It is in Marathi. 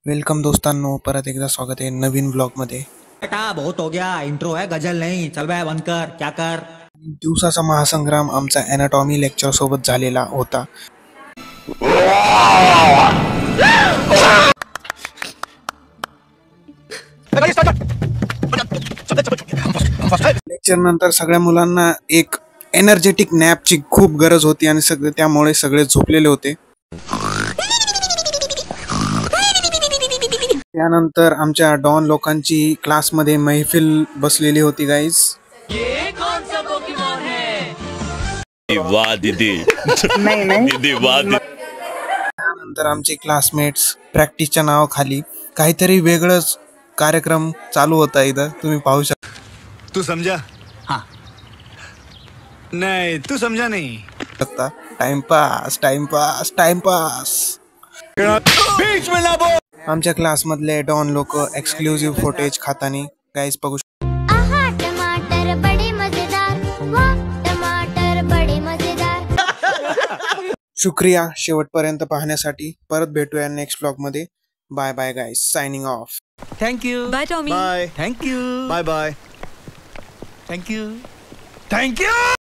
वेलकम दोस्तांनो, परत एकदा स्वागत आहे नवीन ब्लॉग मध्ये। बेटा बहुत हो गया, इंट्रो है, गजल नहीं, चल बे बंद कर, क्या कर। दिवसाचा महासंग्राम आमचा एनाटॉमी लेक्चर सोबत झालेला होता। लेक्चर नंतर सगळ्या मुलांना एक एनर्जेटिक नॅपची खूप गरज होती आणि त्यामुळे सगळे झोपलेले होते। त्यानंतर आमच्या डॉन लोकांची क्लासमध्ये मैफिल बसलेली होती गाइस। ये कौन सा पोकेमॉन है? वाह दीदी नहीं दीदी वाह दीदी। त्यानंतर आमचे क्लासमेट्स प्रॅक्टिसच्या नावाखाली काहीतरी वेगळंच कार्यक्रम चालू होता। इथं तुम्ही पाहू शकता। तू समझा? हाँ। नहीं, तू समझा नहीं। Timepass timepass timepass. बीच में ना बोल। आमच्या क्लासमधले डॉन लोक एक्सक्लुझिव्ह फुटेज खातानी गाइस बघू आहा टमाटर बड़े मजेदार, वाह टमाटर बड़े मजेदार। शुक्रिया शेवटपर्यंत पाहण्यासाठी। परत भेटूया नेक्स्ट ब्लॉग मध्ये। Bye bye guys, signing off. Thank you. Bye Tommy. Bye. Thank you. Bye bye. Thank you. Thank you.